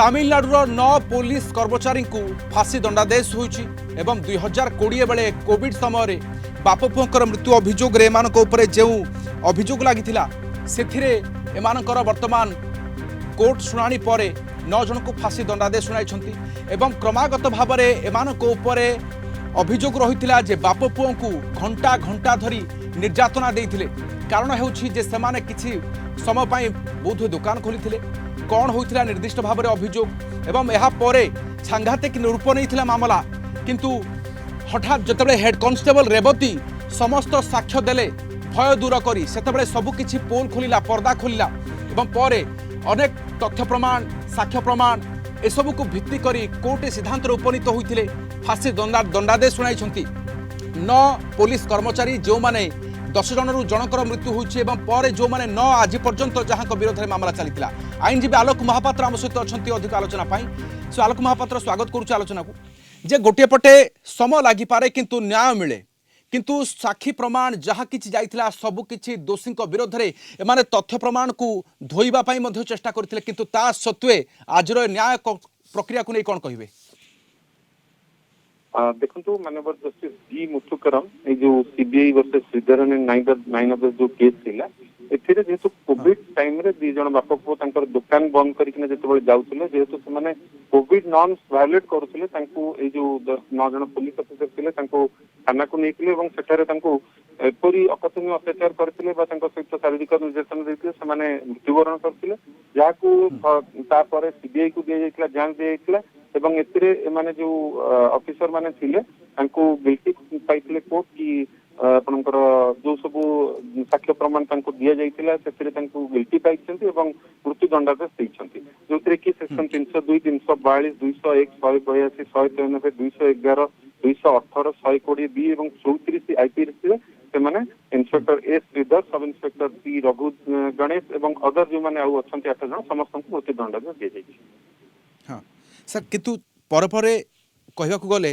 तामिलनाडुर 9 police कर्मचारी को फांसी दंडादेश होईछि एवं 2020 बेले कोविड समय बाप पुओंकर मृत्यु अभियोग रे एमानक उपरे जेउ अभियोग लागिथिला सेथिरे एमानकर वर्तमान कोर्ट शुणाणी पर 9 जन को फांसी दंडादेश शुणाइछंती एवं क्रमागत भाव में एमानक उपरे अभियोग रहिथिला जे बाप पुओं को घंटा घंटा धरी निर्यातना देइथिले। कारण हेउछि जे सेमाने किछि समय पाई बहुत दुकान खोली कौन होता निर्दिष्ट भाव में अभियोग एवं यहाँ सांघातिक रूप नहीं मामला किंतु हठात जिते हेड कांस्टेबल रेवती समस्त साक्ष्य देले भय दूर करी से सबकि पोल खोलिला पर्दा खोलिला एवं पर अनेक तथ्य प्रमाण साक्ष्य प्रमाण एसबू को भित्ति करी कोर्ट सिद्धांत उपनीत होते फांसी दंडादेश शुणाई 9 पुलिस कर्मचारी जो माने 10 जनरू जनकर मृत्यु होइछि एवं पर जो माने 9 आज पर्यंत जहां विरोध में मामला चलीथिला। आईनजीवी आलोक महापात्र आम सहित अच्छा अधिक आलोचना पाई सो आलोक महापात्र स्वागत करुछु आलोचना को जे गोटे पटे समय लागि पारे किंतु न्याय मिले किंतु साक्षी प्रमाण जहाँ किछि जाइथिला सब किछि दोषी विरोध में एमाने तथ्य प्रमाण को धोइबा पई मध्ये चेष्टा करथिले किंतु ता सत्वे आजर न्याय प्रक्रिया को नहीं कौन कहिबे? देखो माननीय जस्टिस जी मुथुकरम ये जो CBI versus Sreedharan and nine others जो केस थिला एथिरे जेहेतु कोविड टाइम रे दी जन बाप पुओ तांकर दुकान बंद करिकने जेतेबेले जाउथिले जेहेतु से कोविड नॉर्म्स वायोलेट करुथिले तांको ए जो 9 जन पुलिस अफिसर थिले तांको थाना को नेइथिले एवं सेठारे तांको एपरी अकथनीय अत्याचार करथिले बा तांको सहित शारीरिक निर्यातना देथिले से माने मृत्युवरण करथिले जाहाकू तापर सीबीआई को दिया जायतिला जांच दिया जायतिला एवं एतिरे माने जो ऑफिसर माने थिले तांको गिल्टी पाइथिले कोर्ट की आपनकर जो सब साक्ष्य प्रमाण तांको दिया जायतिला सेतिरे तांको गिल्टी पाइछंती एवं मृत्यु दंडादेश दैछंती जोतरे की सेक्शन 302 342 201 182 193 211 218 120 बी एवं 34 आईपीसी से माने inspector S Shridhar sub inspector सी रघु गणेश एवं अदर जो माने आउ अछंती 8 जन समस्त को मृत्यु दंडादेश दिया जायछि। हां सर किंतु पर कहवा गले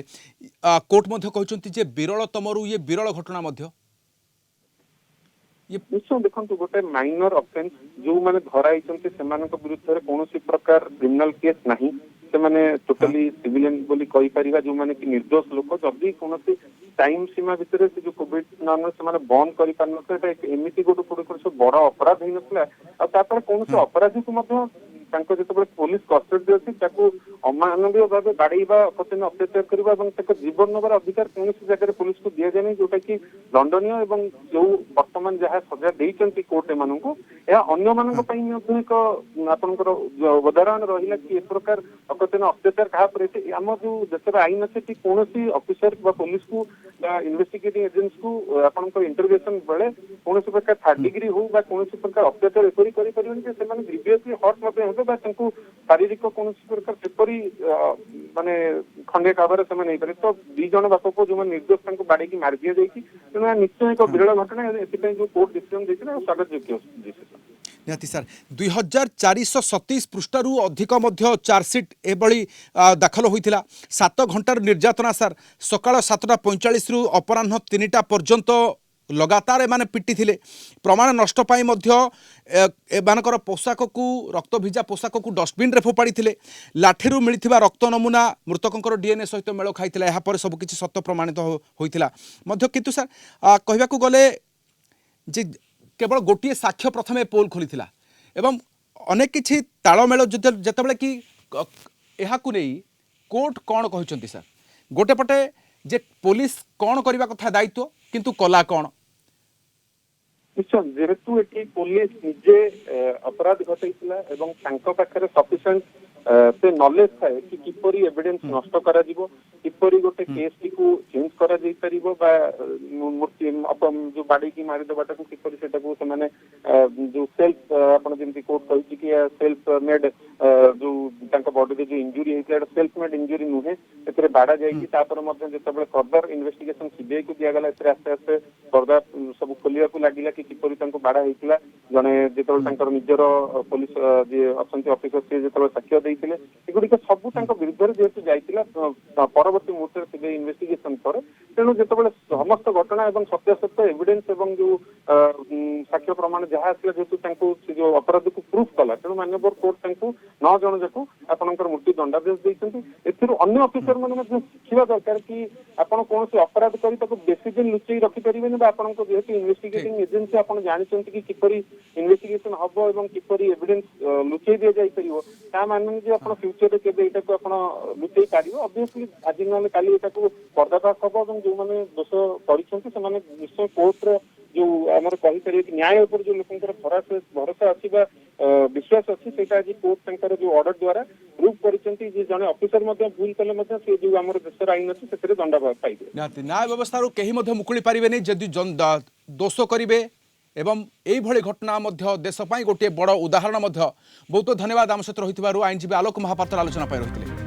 कोर्ट मध्य कहते जे विरलतमरु ये विरल घटना मध्य ये निश्चय देखो गोटे माइनर ऑफेंस जो माने धराई विरुद्ध में कौन प्रकार क्रिमिनल केस नहीं से माने टोटली सिविलियन बोली कहि परिबा जो माने कि निर्दोष लोक जदि कौन टाइम सीमा भितर से जो कोविड नाम से माने बंद करि पारनते एमिति गोटे बड़ अपराध हो नथिला आ कौन अपराधी को मध्य पुलिस कस्टडी अच्छी अमानवीय भाव बाड़ेबा अकथनीय अत्याचार करने जीवन नवर अधिकार कौन जगह पुलिस को दि जाए जोटा कि दंडनीय एवं जो वर्तमान जहाँ सजा देती कोर्ट एमान को अन्य मान एक आपंकर उदाहरण रहा कि एक प्रकार अकथनीय अत्याचार क्या आम जो देश आईन अच्छे कौन ऑफिसर पुलिस को इन्वेस्टिगेटिंग एजेंट्स को आपंकर इंटरोगेशन बेले कौन प्रकार थर्ड डिग्री हो कौन प्रकार अत्याचार एपरी करें ग्रीवियसली हर्ट शारीरिक कौन प्रकार सेपरी माने खंडे काबार से तो 2 जन बाप पुओ जो निर्दोष बाड़ी मार दि जाए तेना निश्चय एक विरल घटना जो कोर्ट डिसीजन देते स्वागत योग्य डिसीजन निहाती सर 2437 पृष्ठरू अधिक मध्य चार्जसीट एभली दाखल होइथिला 7 घंटार निर्यातना सर सकाळ 7:45 रु अपराह्न 3टा पर्यंत लगातार एमाने पिटी थिले प्रमाण नष्ट पाई मध्य एमानकर पोशाक को रक्त भिजा पोशाक को डस्टबिन रे फोपाड़ी थिले लाठीरू मिलिथिबा रक्त नमूना मृतकंकर डीएनए सहित मेल खाइथिला यहाँ पर सब किछि सत्य प्रमाणित होइथिला मध्य किंतु सर कहबा को गले जे केवल गोटे साक्ष्य प्रथमे पोल खोली एवं अनेक किछि तालमेल जेतेबेले कि यहाँ को नहीं कोर्ट कौन कहते सर गोटे पटे जे पुलिस कौन करने कथा दायित्व किंतु कला कौन निश्चय जेहेतु ये पुलिस निजे अपराध घटाई सफिशिएंट से नॉलेज थाए कि किपरि एविडेंस नष्ट करा जीवो किपरि गोटे केस टी को चेंज करा जाई परिबो बा मूर्ति जो बाड़ी की मारी दबाटा को किपरि सेटा को माने जो सेल्फ आपण जेंति कोर्ट कहछि कि सेल्फ मेड जो तांका बॉडी रे जो इंजुरी हेतला सेल्फ मेड इंजुरी नुहे एतरे बाड़ा जाई कि तापर मध्ये जेतबे फर्दर इन्वेस्टिगेशन सीबीआई को दिया गला एतरे आस्ते आस्ते पर्दा सब खोलिया को लागिला कि किपरि तांको बाड़ा हेतला जने जेतबे तांकर निजर पुलिस जे अछंती ऑफिसर से जेतबे साक्ष्य दे एगुड़िक सबू विरुद्ध जेहतु जाइला परवर्ती मुहूर्त सीबीआई इन्वेस्टिगेशन पर तेणु जिते समस्त घटना और सत्यासत्य एविडेंस और जो साक्ष्य प्रमाण जहाँ आसला जेहतु जो अपराध को प्रूफ कला तेणु माननीय कोर्ट 9 जन जाक ଆପଣଙ୍କର ମୃତ୍ୟୁ ଦଣ୍ଡାଦେଶ ଦେଇଛନ୍ତି। ଏଥିରୁ ଅନ୍ୟ ଅଫିସର ମାନେ ମଧ୍ୟ ଶିଖିବା ଦରକାର କି ଆପଣ କୌଣସି ଅପରାଧ କରି ତାକୁ ବେଶୀ ଦିନ ଲୁଚେଇ ରଖିପାରିବେନି, ବା ଆପଣଙ୍କ ଯେହେତୁ ଇନଭେଷ୍ଟିଗେଟିଂ ଏଜେନ୍ସି ଆପଣ ଜାଣିଛନ୍ତି କି କିପରି ଇନଭେଷ୍ଟିଗେସନ ହବ ଏବଂ କିପରି ଏଭିଡେନ୍ସ ଲୁଚେଇ ଦିଆଯାଇପାରିବ, ତା ମାନେ ଯେ ଆପଣ ଫ୍ୟୁଚରରେ କେବେ ଏଇଟାକୁ ଆପଣ ଲୁଚେଇ ପାରିବେ। ଅବଭିୟସଲି ଆଜି ନହେଲେ କାଲି ଏଟାକୁ ପର୍ଦ୍ଦାଫାଶ ହବ ଏବଂ ଯୋଉମାନେ ଦୋଷ କରିଛନ୍ତି ସେମାନେ ନିଶ୍ଚୟ କୋର୍ଟର ଯୋଉ ଆମର କହିପାରିବେ କି ନ୍ୟାୟ ଉପରେ ଯୋଉ ଲୋକଙ୍କର ଭରସା ଅଛି ବା ବିଶ୍ୱାସ ଅଛି, ସେଇଟା ଆଜି କୋର୍ଟ ତାଙ୍କର ଯୋଉ ଅର୍ଡର ଦ୍ୱାରା ପ୍ରୁଭ୍ କରିଛନ୍ତି ଯେ ଜଣେ ଅଫିସର ମଧ୍ୟ ଭୁଲ କଲେ ମଧ୍ୟ ସେ ଯୋଉ ଆମର ଦେଶର ଆଇନ ଅଛି ସେଥିରେ ଦଣ୍ଡ ପାଇବେ। ନିହାତି ନ୍ୟାୟ ବ୍ୟବସ୍ଥାରୁ କେହି ମଧ୍ୟ ମୁକୁଳି ପାରିବେନି ଯଦି ଦୋଷ କରିବେ। ଏବଂ এইভাবে ঘটনা মধ্য দেশ পাই গোটিয়ে বড় উদাহরণ মধ্য। বহুত ধন্যবাদ আম সহ রয়েছে আইনজীবী আলোক মহাপাত্র আলোচনা পাই রয়েছে।